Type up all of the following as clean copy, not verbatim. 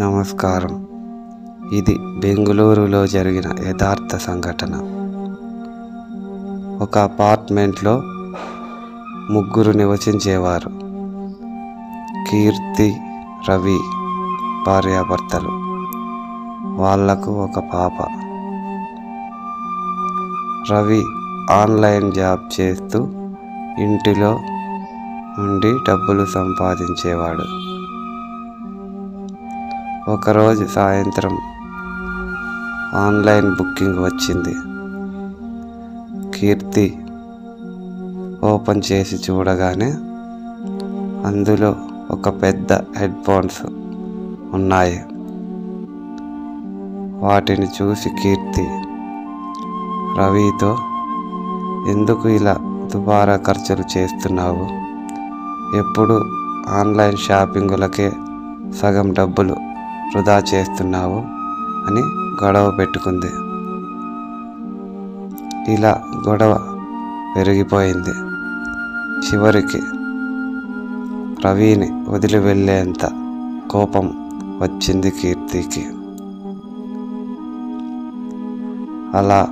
నమస్కారం. ఇది బెంగుళూరులో జరిగిన యథార్థ సంఘటన. ఒక అపార్ట్మెంట్లో ముగ్గురు నివసించేవారు. కీర్తి, రవి భార్యాభర్తలు. వాళ్లకు ఒక పాప. రవి ఆన్లైన్ జాబ్ చేస్తూ ఇంటిలో ఉండి డబ్బులు సంపాదించేవాడు. ఒకరోజు సాయంత్రం ఆన్లైన్ బుకింగ్ వచ్చింది. కీర్తి ఓపెన్ చేసి చూడగానే అందులో ఒక పెద్ద హెడ్ ఫోన్స్ ఉన్నాయి. వాటిని చూసి కీర్తి రవితో, ఎందుకు ఇలా దుబారా ఖర్చులు చేస్తున్నావు? ఎప్పుడు ఆన్లైన్ షాపింగులకే సగం డబ్బులు వృధా చేస్తున్నావు అని గొడవ పెట్టుకుంది. ఇలా గొడవ పెరిగిపోయింది. చివరికి రవిని వదిలి వెళ్ళేంత కోపం వచ్చింది కీర్తికి. అలా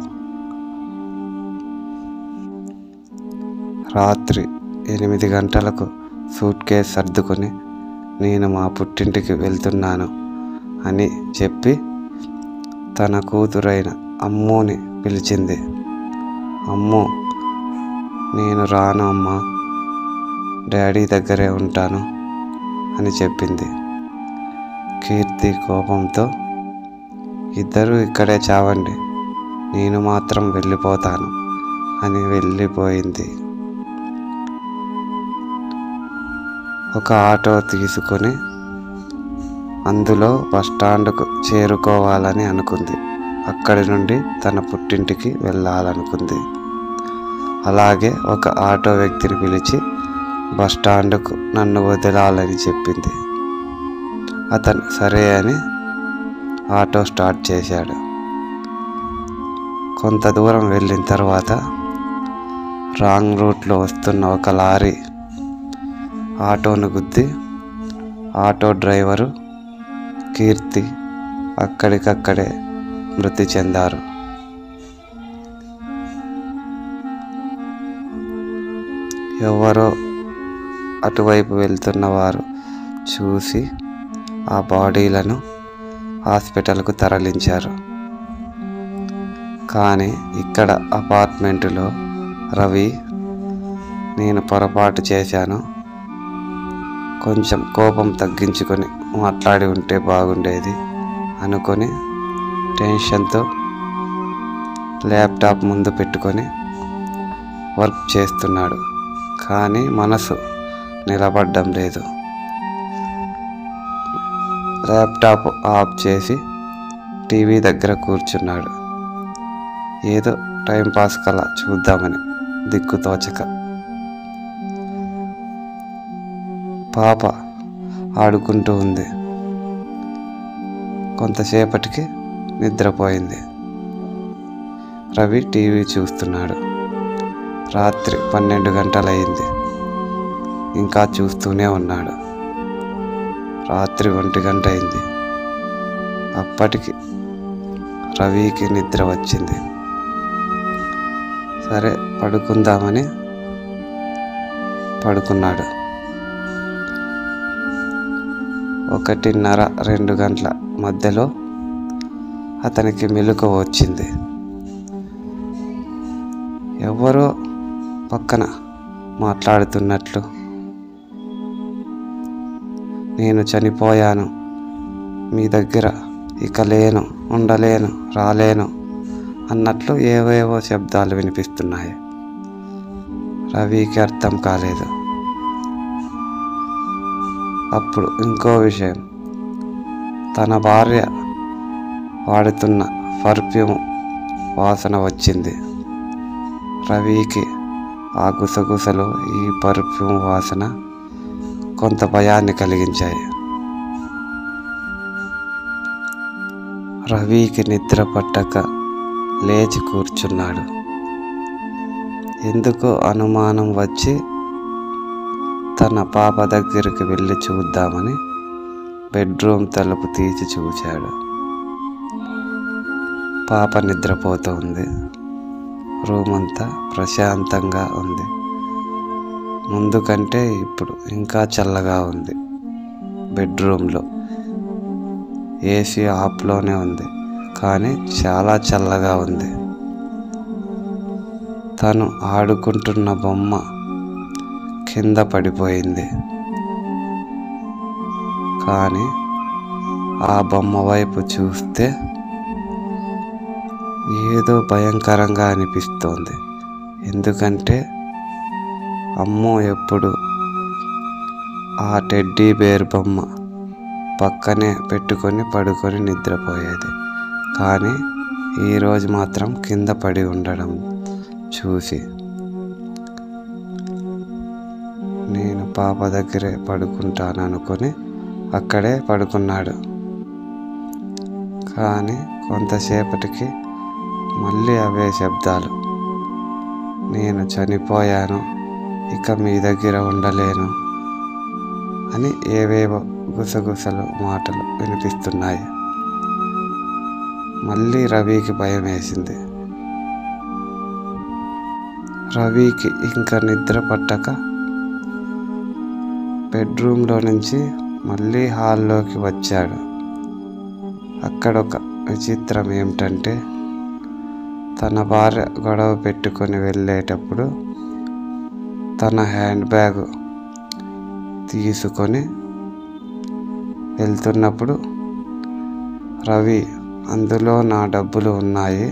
రాత్రి 8 గంటలకు సూట్ కేస్ సర్దుకొని నేను మా పుట్టింటికి వెళ్తున్నాను అని చెప్పి తన కూతురైన అమ్ముని పిలిచింది. అమ్ము, నేను రాను అమ్మా, డాడీ దగ్గరే ఉంటాను అని చెప్పింది. కీర్తి కోపంతో, ఇద్దరూ ఇక్కడే చావండి, నేను మాత్రం వెళ్ళిపోతాను అని వెళ్ళిపోయింది. ఒక ఆటో తీసుకొని అందులో బస్టాండ్కు చేరుకోవాలని అనుకుంది. అక్కడి నుండి తన పుట్టింటికి వెళ్ళాలనుకుంది. అలాగే ఒక ఆటో వ్యక్తిని పిలిచి బస్టాండ్కు నన్ను వదలాలని చెప్పింది. అతను సరే అని ఆటో స్టార్ట్ చేశాడు. కొంత దూరం వెళ్ళిన తర్వాత రాంగ్ రూట్లో వస్తున్న ఒక లారీ ఆటోను గుద్ది ఆటో డ్రైవరు, కీర్తి అక్కడికక్కడే మృతి చెందారు. ఎవరో అటువైపు వెళ్తున్నవారు చూసి ఆ బాడీలను హాస్పిటల్కు తరలించారు. కానీ ఇక్కడ అపార్ట్మెంటులో రవి, నేను పొరపాటు చేశాను, కొంచెం కోపం తగ్గించుకొని మాట్లాడి ఉంటే బాగుండేది అనుకొని టెన్షన్తో ల్యాప్టాప్ ముందు పెట్టుకొని వర్క్ చేస్తున్నాడు. కానీ మనసు నిలబడడం లేదు. ల్యాప్టాప్ ఆఫ్ చేసి టీవీ దగ్గర కూర్చున్నాడు. ఏదో టైంపాస్ కలా చూద్దామని దిక్కుతోచక. పాప ఆడుకుంటూ ఉంది. కొంతసేపటికి నిద్రపోయింది. రవి టీవీ చూస్తున్నాడు. రాత్రి 12 గంటలయ్యింది. ఇంకా చూస్తూనే ఉన్నాడు. రాత్రి 1 గంట అయింది. అప్పటికి రవికి నిద్ర వచ్చింది. సరే పడుకుందామని పడుకున్నాడు. 1:30-2 గంటల మధ్యలో అతనికి మెలకువ వచ్చింది. ఎవరో పక్కన మాట్లాడుతున్నట్లు, నేను చనిపోయాను, మీ దగ్గర ఇక లేను, ఉండలేను, రాలేను అన్నట్లు ఏవేవో శబ్దాలు వినిపిస్తున్నాయి. రవికి అర్థం కాలేదు. అప్పుడు ఇంకో విషయం, తన భార్య వాడుతున్న పర్ఫ్యూమ్ వాసన వచ్చింది. రవికి ఆ గుసగుసలు, ఈ పర్ఫ్యూమ్ వాసన కొంత భయాన్ని కలిగించాయి. రవికి నిద్ర పట్టక లేచి కూర్చున్నాడు. ఎందుకో అనుమానం వచ్చి తన పాప దగ్గరికి వెళ్ళి చూద్దామని బెడ్రూమ్ తలుపు తీసి చూశాడు. పాప నిద్రపోతూ ఉంది. రూమ్ అంతా ప్రశాంతంగా ఉంది. ముందు కంటే ఇప్పుడు ఇంకా చల్లగా ఉంది. బెడ్రూమ్లో ఏసీ ఆఫ్లోనే ఉంది, కానీ చాలా చల్లగా ఉంది. తను ఆడుకుంటున్న బొమ్మ కింద పడిపోయింది. కానీ ఆ బొమ్మ వైపు చూస్తే ఏదో భయంకరంగా అనిపిస్తోంది. ఎందుకంటే అమ్మో ఎప్పుడు ఆ టెడ్డీ బేర్ బొమ్మ పక్కనే పెట్టుకొని పడుకొని నిద్రపోయేది. కానీ ఈరోజు మాత్రం కింద పడి ఉండడం చూసి నేను పాప దగ్గరే పడుకుంటాను అనుకొని అక్కడే పడుకున్నాడు. కానీ కొంతసేపటికి మళ్ళీ అవే శబ్దాలు. నేను చనిపోయాను, ఇక మీ దగ్గర ఉండలేను అని ఏవేవో గుసగుసలు మాటలు వినిపిస్తున్నాయి. మళ్ళీ రవికి భయం వేసింది. రవికి ఇంకా నిద్ర పట్టక బెడ్రూమ్లో నుంచి మళ్ళీ హాల్లోకి వచ్చాడు. అక్కడ ఒక విచిత్రం ఏమిటంటే తన భార్య గొడవ పెట్టుకొని వెళ్ళేటప్పుడు తన హ్యాండ్ బ్యాగ్ తీసుకొని వెళ్తున్నప్పుడు రవి అందులో నా డబ్బులు ఉన్నాయి,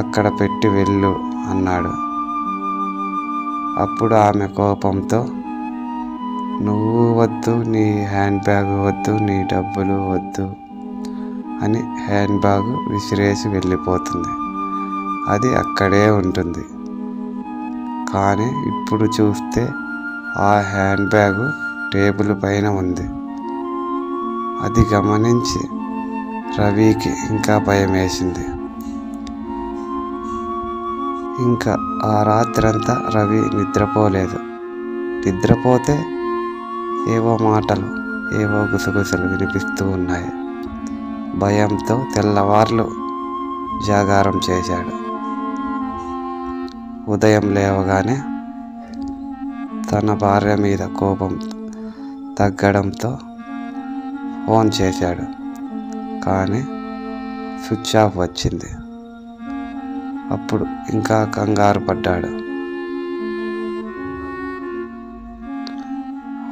అక్కడ పెట్టి వెళ్ళు అన్నాడు. అప్పుడు ఆమె కోపంతో నువ్వు వద్దు, నీ హ్యాండ్ బ్యాగ్ వద్దు, నీ డబ్బులు వద్దు అని హ్యాండ్ బ్యాగ్ విసిరేసి వెళ్ళిపోతుంది. అది అక్కడే ఉంటుంది. కానీ ఇప్పుడు చూస్తే ఆ హ్యాండ్ బ్యాగ్ టేబుల్ పైన ఉంది. అది గమనించి రవికి ఇంకా భయం వేసింది. ఇంకా ఆ రాత్రంతా రవి నిద్రపోలేదు. నిద్రపోతే ఏవో మాటలు, ఏవో గుసగుసలు వినిపిస్తూ ఉన్నాయి. భయంతో తెల్లవార్లు జాగారం చేశాడు. ఉదయం లేవగానే తన భార్య మీద కోపం తగ్గడంతో ఫోన్ చేశాడు. కానీ స్విచ్ ఆఫ్ వచ్చింది. అప్పుడు ఇంకా కంగారు పడ్డాడు.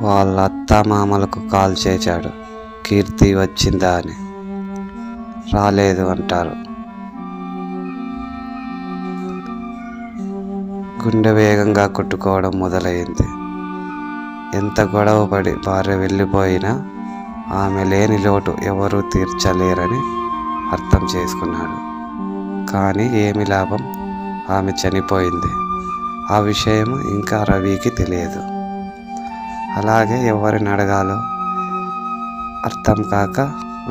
వాళ్ళ అత్తామామలకు కాల్ చేశాడు. కీర్తి వచ్చిందా అని. రాలేదు అంటారు. గుండె వేగంగా కొట్టుకోవడం మొదలైంది. ఎంత గొడవ పడి భార్య వెళ్ళిపోయినా ఆమె లేని లోటు ఎవరూ తీర్చలేరని అర్థం చేసుకున్నాడు. కానీ ఏమి లాభం, ఆమె చనిపోయింది. ఆ విషయం ఇంకా రవికి తెలియదు. అలాగే ఎవరిని అడగాలో అర్థం కాక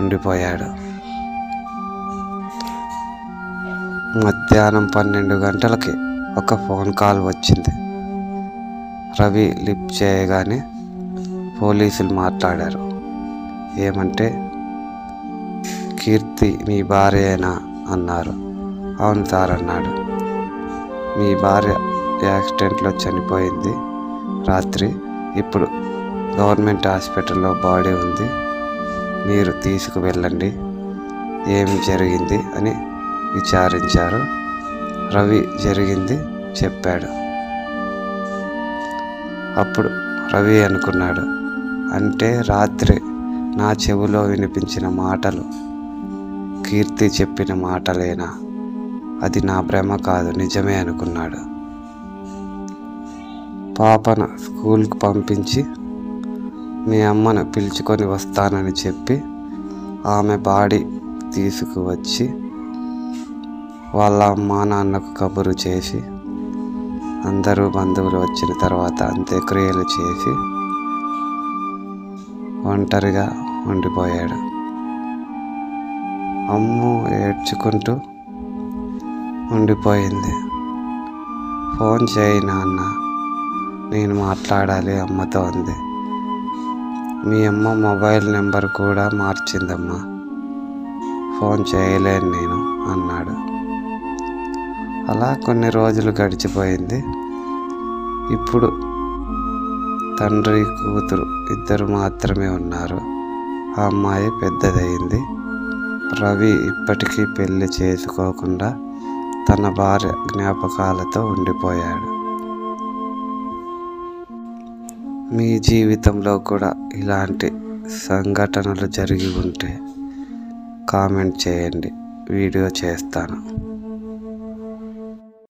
ఉండిపోయాడు. మధ్యాహ్నం 12 గంటలకి ఒక ఫోన్ కాల్ వచ్చింది. రవి లిఫ్ట్ చేయగానే పోలీసులు మాట్లాడారు. ఏమంటే, కీర్తి మీ భార్యేనా అన్నారు. అవును సార్ అన్నాడు. మీ భార్య యాక్సిడెంట్లో చనిపోయింది రాత్రి. ఇప్పుడు గవర్నమెంట్ హాస్పిటల్లో బాడీ ఉంది, మీరు తీసుకువెళ్ళండి. ఏమి జరిగింది అని విచారించారు. రవి జరిగింది చెప్పాడు. అప్పుడు రవి అనుకున్నాడు, అంటే రాత్రి నా చెవిలో వినిపించిన మాటలు కీర్తి చెప్పిన మాటలేనా? అది నా భ్రమ కాదు, నిజమే అనుకున్నాడు. పాపను స్కూల్కి పంపించి మీ అమ్మను పిలుచుకొని వస్తానని చెప్పి ఆమె బాడీ తీసుకువచ్చి వాళ్ళ అమ్మా నాన్నకు కబురు చేసి అందరూ బంధువులు వచ్చిన తర్వాత అంత్యక్రియలు చేసి ఒంటరిగా ఉండిపోయాడు. అమ్ము ఏడ్చుకుంటూ ఉండిపోయింది. ఫోన్ చేయి నాన్న, నేను మాట్లాడాలి అమ్మతో అంది. మీ అమ్మ మొబైల్ నెంబర్ కూడా మార్చిందమ్మా, ఫోన్ చేయలేను నేను అన్నాడు. అలా కొన్ని రోజులు గడిచిపోయింది. ఇప్పుడు తండ్రి కూతురు ఇద్దరు మాత్రమే ఉన్నారు. ఆ అమ్మాయి పెద్దదయింది. రవి ఇప్పటికీ పెళ్లి చేసుకోకుండా తన భార్య జ్ఞాపకాలతో ఉండిపోయాడు. మీ జీవితంలో కూడా ఇలాంటి సంఘటనలు జరిగి ఉంటే కామెంట్ చేయండి, వీడియో చేస్తాను.